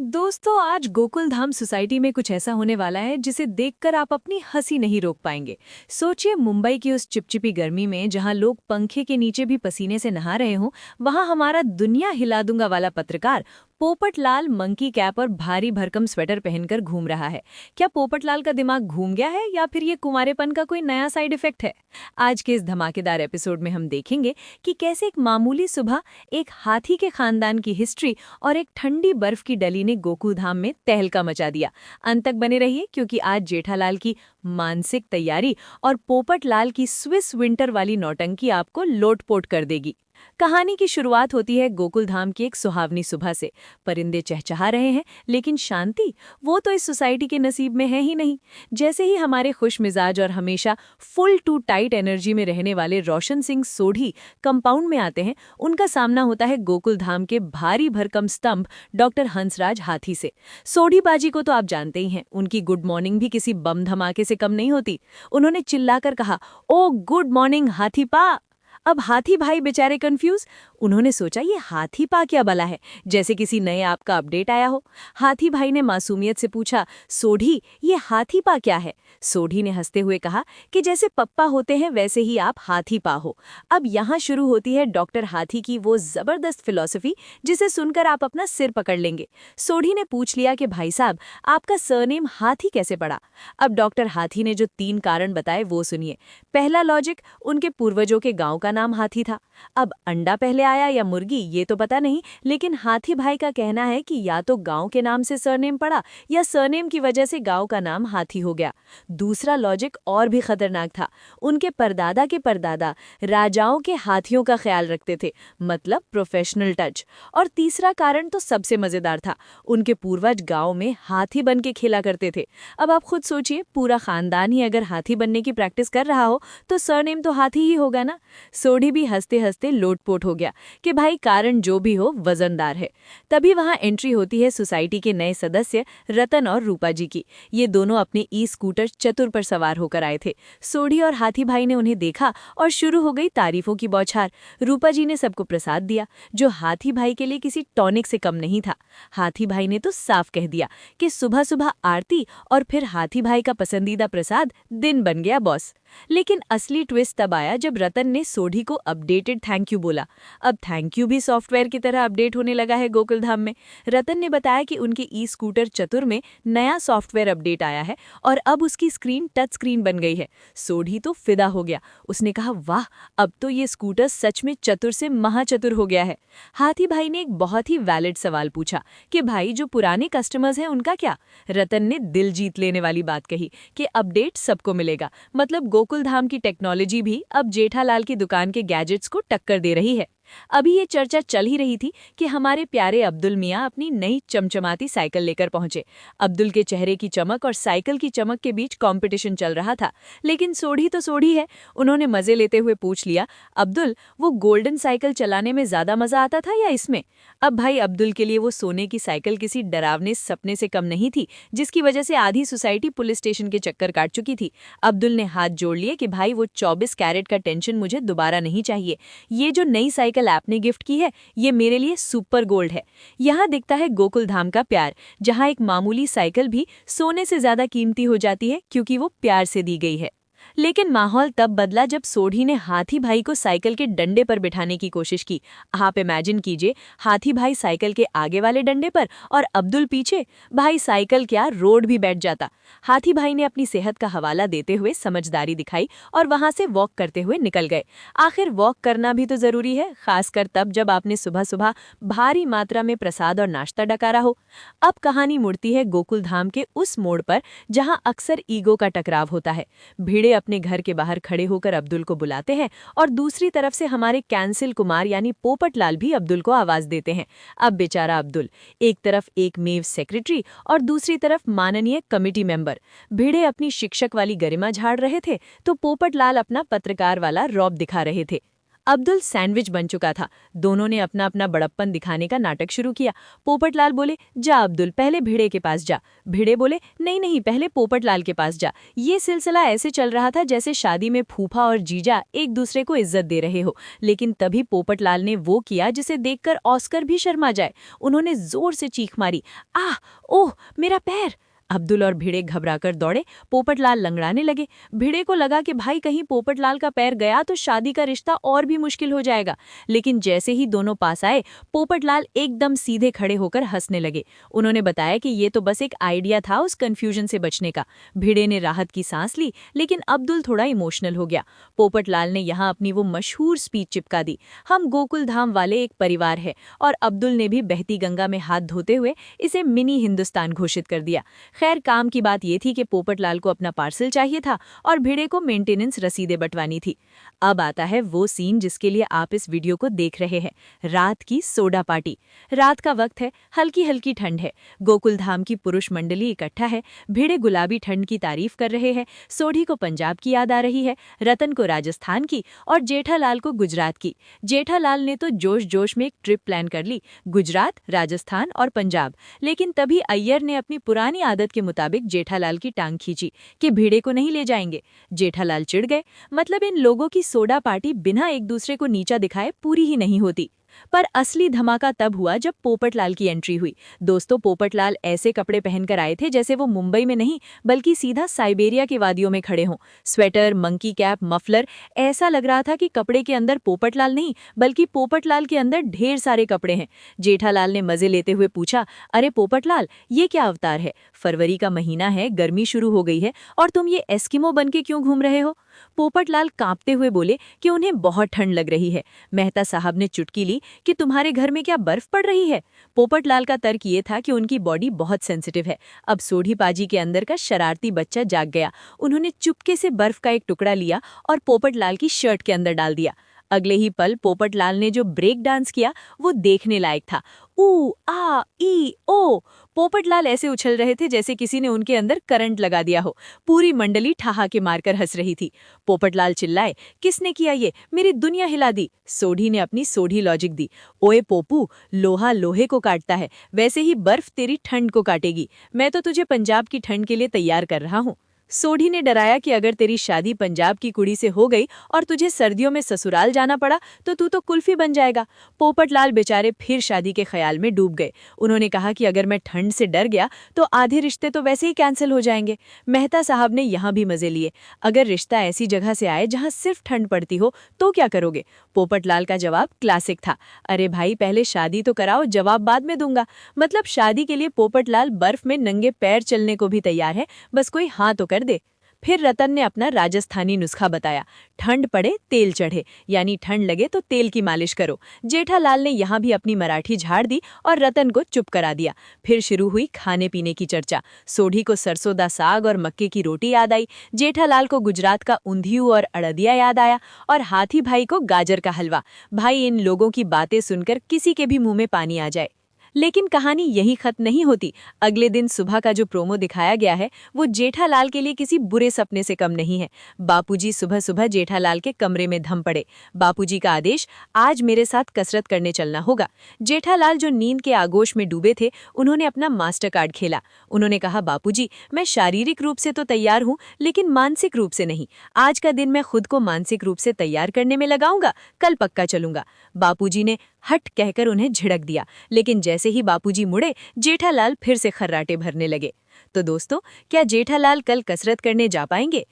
दोस्तों, आज गोकुल धाम सोसाइटी में कुछ ऐसा होने वाला है जिसे देखकर आप अपनी हंसी नहीं रोक पाएंगे। सोचिए, मुंबई की उस चिपचिपी गर्मी में जहां लोग पंखे के नीचे भी पसीने से नहा रहे हों, वहां हमारा दुनिया हिला दूंगा वाला पत्रकार पोपटलाल मंकी कैप और भारी भरकम स्वेटर पहनकर घूम रहा है। क्या पोपटलाल का दिमाग घूम गया है या फिर ये कुंवारेपन का कोई नया साइड इफेक्ट है? आज के इस धमाकेदार एपिसोड में हम देखेंगे कि कैसे एक मामूली सुबह, एक हाथी के खानदान की हिस्ट्री और एक ठंडी बर्फ की डली ने गोकुलधाम में तहलका मचा दिया। अंत तक बने रहिए, क्योंकि आज जेठालाल की मानसिक तैयारी और पोपटलाल की स्विस विंटर वाली नौटंकी आपको लोटपोट कर देगी। कहानी की शुरुआत होती है गोकुलधाम की एक सुहावनी सुबह से। परिंदे चहचहा रहे हैं, लेकिन शांति, वो तो इस सोसाइटी के नसीब में है ही नहीं। जैसे ही हमारे खुश मिजाज और हमेशा फुल टू टाइट एनर्जी में रहने वाले रोशन सिंह सोढ़ी कंपाउंड में आते हैं, उनका सामना होता है गोकुलधाम के भारी भरकम स्तंभ डॉक्टर हंसराज हाथी से। सोढ़ी बाजी को तो आप जानते ही हैं, उनकी गुड मॉर्निंग भी किसी बम धमाके से कम नहीं होती। उन्होंने चिल्लाकर कहा, ओ गुड मॉर्निंग हाथी पा। अब हाथी भाई बेचारे कंफ्यूज। उन्होंने सोचा, ये हाथी पा क्या बला है, जैसे किसी नए ऐप का अपडेट आया हो। हाथी भाई ने मासूमियत से पूछा, सोढ़ी, ये हाथी पा क्या है? सोढ़ी ने हंसते हुए कहा कि जैसे पप्पा होते हैं वैसे ही आप हाथी पा हो। अब यहाँ शुरू होती है डॉक्टर हाथी की वो जबरदस्त फिलॉसफी जिसे सुनकर आप अपना सिर पकड़ लेंगे। सोढ़ी ने पूछ लिया कि भाई साहब, आपका सरनेम हाथी कैसे पड़ा? अब डॉक्टर हाथी ने जो 3 कारण बताए वो सुनिए। पहला लॉजिक, उनके पूर्वजों के गांव का नाम हाथी था। अब अंडा पहले आया या मुर्गी ये तो पता नहीं, लेकिन हाथी भाई का कहना है कि या तो गांव के नाम से सरनेम पड़ा या सरनेम की वजह से गांव का नाम हाथी हो गया। दूसरा लॉजिक और भी खतरनाक था। उनके परदादा के परदादा राजाओं के हाथियों का ख्याल रखते थे, मतलब प्रोफेशनल टच। और तीसरा कारण तो सबसे मजेदार था, उनके पूर्वज गांव में हाथी बन के खेला करते थे। अब आप खुद सोचिए, पूरा खानदान ही अगर हाथी बनने की प्रैक्टिस कर रहा हो तो सरनेम तो हाथी ही होगा ना। सोढ़ी भी हंसते हंसते लोटपोट हो गया कि भाई कारण जो भी हो वजनदार है। तभी वहां एंट्री होती है सोसाइटी के नए सदस्य रतन और रूपा जी की। ये दोनों अपने ई स्कूटर चतुर पर सवार होकर आए थे। सोढ़ी और हाथी भाई ने उन्हें देखा और शुरू हो गई तारीफों की बौछार। रूपा जी ने सबको प्रसाद दिया, जो हाथी भाई के लिए किसी टॉनिक से कम नहीं था। हाथी भाई ने तो साफ कह दिया कि सुबह सुबह आरती और फिर हाथी भाई का पसंदीदा प्रसाद, दिन बन गया बॉस। लेकिन असली ट्विस्ट तब आया जब रतन ने सोढ़ी को अपडेटेड थैंक यू बोला। अब थैंक यू भी सॉफ्टवेयर की तरह अपडेट होने लगा है गोकुलधाम में। रतन ने बताया कि उनके ई स्कूटर चतुर में नया सॉफ्टवेयर अपडेट आया है और अब उसकी स्क्रीन टच स्क्रीन बन गई है। सोढ़ी तो फिदा हो गया। उसने कहा, वाह, अब तो ये स्कूटर सच में चतुर से महाचतुर हो गया है। हाथी भाई ने एक बहुत ही वैलिड सवाल पूछा कि भाई, जो पुराने कस्टमर्स हैं उनका क्या? रतन ने दिल जीत लेने वाली बात कही कि अपडेट सबको मिलेगा, मतलब गोकुलधाम की टेक्नोलॉजी भी अब जेठालाल की दुकान के गैजेट्स को टक्कर दे रही है। अभी ये चर्चा चल ही रही थी कि हमारे प्यारे अब्दुल मियाँ अपनी नई चमचमाती साइकिल लेकर पहुंचे। अब्दुल के चेहरे की चमक और साइकिल की चमक के बीच कंपटीशन चल रहा था। लेकिन सोढ़ी तो सोढ़ी है, उन्होंने मजे लेते हुए पूछ लिया, अब्दुल, वो गोल्डन साइकिल चलाने में ज्यादा मजा आता था या इसमें? अब भाई, अब्दुल के लिए वो सोने की साइकिल किसी डरावने सपने से कम नहीं थी, जिसकी वजह से आधी सोसाइटी पुलिस स्टेशन के चक्कर काट चुकी थी। अब्दुल ने हाथ जोड़ लिए कि भाई, वो 24 कैरेट का टेंशन मुझे दोबारा नहीं चाहिए। ये जो नई साइकिल ऐप ने गिफ्ट की है, ये मेरे लिए सुपर गोल्ड है। यहाँ दिखता है गोकुलधाम का प्यार, जहाँ एक मामूली साइकिल भी सोने से ज्यादा कीमती हो जाती है, क्योंकि वो प्यार से दी गई है। लेकिन माहौल तब बदला जब सोढ़ी ने हाथी भाई को साइकिल के डंडे पर बिठाने की कोशिश की। आप इमेजिन कीजिए, हाथी भाई साइकिल के आगे वाले डंडे पर और अब्दुल पीछे। भाई, साइकिल क्या, रोड भी बैठ जाता। हाथी भाई ने अपनी सेहत का हवाला देते हुए समझदारी दिखाई और वहां से वॉक करते हुए निकल गए। आखिर वॉक करना भी तो जरूरी है, खासकर तब जब आपने सुबह सुबह भारी मात्रा में प्रसाद और नाश्ता डकारा हो। अब कहानी मुड़ती है गोकुलधाम के उस मोड़ पर जहां अक्सर ईगो का टकराव होता है। भीड़े अपने घर के बाहर खड़े होकर अब्दुल को बुलाते हैं और दूसरी तरफ से हमारे कैंसिल कुमार यानी पोपटलाल भी अब्दुल को आवाज देते हैं। अब बेचारा अब्दुल, एक तरफ एक मेव सेक्रेटरी और दूसरी तरफ माननीय कमेटी मेंबर। भीड़े अपनी शिक्षक वाली गरिमा झाड़ रहे थे तो पोपटलाल अपना पत्रकार वाला रौब दिखा रहे थे। अब्दुल सैंडविच बन चुका था। दोनों ने अपना अपना बड़प्पन दिखाने का नाटक शुरू किया। पोपटलाल बोले, जा अब्दुल, पहले भिड़े के पास जा। भिड़े बोले, नहीं नहीं, पहले पोपटलाल के पास जा। ये सिलसिला ऐसे चल रहा था जैसे शादी में फूफा और जीजा एक दूसरे को इज्जत दे रहे हो। लेकिन तभी पोपटलाल ने वो किया जिसे देखकर ऑस्कर भी शर्मा जाए। उन्होंने जोर से चीख मारी, आह, ओह, मेरा पैर। अब्दुल और भिड़े घबराकर दौड़े। पोपटलाल लंगड़ाने लगे। भिड़े को लगा कि भाई कहीं पोपटलाल का पैर गया तो शादी का रिश्ता और भी मुश्किल हो जाएगा। लेकिन जैसे ही दोनों पास आए, पोपटलाल एकदम सीधे खड़े होकर हंसने लगे। उन्होंने बताया कि ये तो बस एक आइडिया था उस कन्फ्यूजन से बचने का। भिड़े ने राहत की सांस ली, लेकिन अब्दुल थोड़ा इमोशनल हो गया। पोपटलाल ने यहाँ अपनी वो मशहूर स्पीच चिपका दी, हम गोकुल धाम वाले एक परिवार है। और अब्दुल ने भी बहती गंगा में हाथ धोते हुए इसे मिनी हिंदुस्तान घोषित कर दिया। खैर, काम की बात ये थी कि पोपटलाल को अपना पार्सल चाहिए था और भिड़े को मेंटेनेंस रसीदें बंटवानी थी। अब आता है वो सीन जिसके लिए आप इस वीडियो को देख रहे हैं, रात की सोडा पार्टी। रात का वक्त है, हल्की हल्की ठंड है। गोकुल धाम की पुरुष मंडली इकट्ठा है। भिड़े गुलाबी ठंड की तारीफ कर रहे हैं, सोढ़ी को पंजाब की याद आ रही है, रतन को राजस्थान की और जेठालाल को गुजरात की। जेठालाल ने तो जोश जोश में एक ट्रिप प्लान कर ली, गुजरात, राजस्थान और पंजाब। लेकिन तभी अय्यर ने अपनी पुरानी आदत के मुताबिक जेठालाल की टांग खींची कि भिड़े को नहीं ले जाएंगे। जेठालाल चिढ़ गए, मतलब इन लोगों की सोडा पार्टी बिना एक दूसरे को नीचा दिखाए पूरी ही नहीं होती। पर असली धमाका तब हुआ जब पोपटलाल की एंट्री हुई। दोस्तों, पोपटलाल ऐसे कपड़े पहनकर आए थे जैसे वो मुंबई में नहीं बल्कि सीधा साइबेरिया के वादियों में खड़े हों। स्वेटर, मंकी कैप, मफलर, ऐसा लग रहा था कि कपड़े के अंदर पोपटलाल नहीं बल्कि पोपटलाल के अंदर ढेर सारे कपड़े हैं। जेठालाल ने मजे लेते हुए पूछा, अरे पोपटलाल, ये क्या अवतार है? फरवरी का महीना है, गर्मी शुरू हो गई है और तुम ये एस्किमो बनके क्यों घूम रहे हो? पोपटलाल कांपते हुए बोले कि उन्हें बहुत ठंड लग रही है। मेहता साहब ने चुटकी ली कि तुम्हारे घर में क्या बर्फ पड़ रही है? पोपटलाल का तर्क ये था कि उनकी बॉडी बहुत सेंसिटिव है। अब सोढ़ी पाजी के अंदर का शरारती बच्चा जाग गया। उन्होंने चुपके से बर्फ का एक टुकड़ा लिया और पोपटलाल की शर्ट के अंदर डाल दिया। अगले ही पल पोपटलाल ने जो ब्रेक डांस किया वो देखने लायक था। ऊ आ ई ओ। पोपटलाल ऐसे उछल रहे थे जैसे किसी ने उनके अंदर करंट लगा दिया हो। पूरी मंडली ठहाके मारकर हंस रही थी। पोपटलाल चिल्लाए, किसने किया ये? मेरी दुनिया हिला दी। सोढ़ी ने अपनी सोढ़ी लॉजिक दी, ओए पोपू, लोहा लोहे को काटता है, वैसे ही बर्फ तेरी ठंड को काटेगी। मैं तो तुझे पंजाब की ठंड के लिए तैयार कर रहा हूँ। सोढ़ी ने डराया कि अगर तेरी शादी पंजाब की कुड़ी से हो गई और तुझे सर्दियों में ससुराल जाना पड़ा तो तू तो कुल्फी बन जाएगा। पोपटलाल बेचारे फिर शादी के ख्याल में डूब गए। उन्होंने कहा कि अगर मैं ठंड से डर गया तो आधे रिश्ते तो वैसे ही कैंसिल हो जाएंगे। मेहता साहब ने यहाँ भी मजे लिए, अगर रिश्ता ऐसी जगह से आए जहाँ सिर्फ ठंड पड़ती हो तो क्या करोगे? पोपटलाल का जवाब क्लासिक था, अरे भाई पहले शादी तो कराओ, जवाब बाद में दूंगा। मतलब शादी के लिए पोपटलाल बर्फ में नंगे पैर चलने को भी तैयार है, बस कोई हाँ तो कर दे। फिर रतन ने अपना राजस्थानी नुस्खा बताया, ठंड पड़े तेल चढ़े, यानी ठंड लगे तो तेल की मालिश करो। जेठालाल ने यहाँ भी अपनी मराठी झाड़ दी और रतन को चुप करा दिया। फिर शुरू हुई खाने पीने की चर्चा। सोढ़ी को सरसों दा साग और मक्के की रोटी याद आई, जेठालाल को गुजरात का ऊंधियू और अड़दिया याद आया और हाथी भाई को गाजर का हलवा। भाई, इन लोगों की बातें सुनकर किसी के भी मुंह में पानी आ जाए। लेकिन कहानी यही खत्म नहीं होती। अगले दिन सुबह का जो प्रोमो दिखाया गया है वो जेठालाल के लिए किसी बुरे सपने से कम नहीं है। बापूजी सुबह सुबह जेठालाल के कमरे में धम पड़े। बापूजी का आदेश, आज मेरे साथ कसरत करने चलना होगा। जेठालाल जो नींद के आगोश में डूबे थे, उन्होंने अपना मास्टर कार्ड खेला। उन्होंने कहा, बापूजी, मैं शारीरिक रूप से तो तैयार हूँ लेकिन मानसिक रूप से नहीं। आज का दिन मैं खुद को मानसिक रूप से तैयार करने में लगाऊंगा, कल पक्का चलूंगा। बापूजी ने हट कहकर उन्हें झिड़क दिया, लेकिन जैसे ही बापूजी मुड़े, जेठालाल फिर से खर्राटे भरने लगे। तो दोस्तों, क्या जेठालाल कल कसरत करने जा पाएंगे?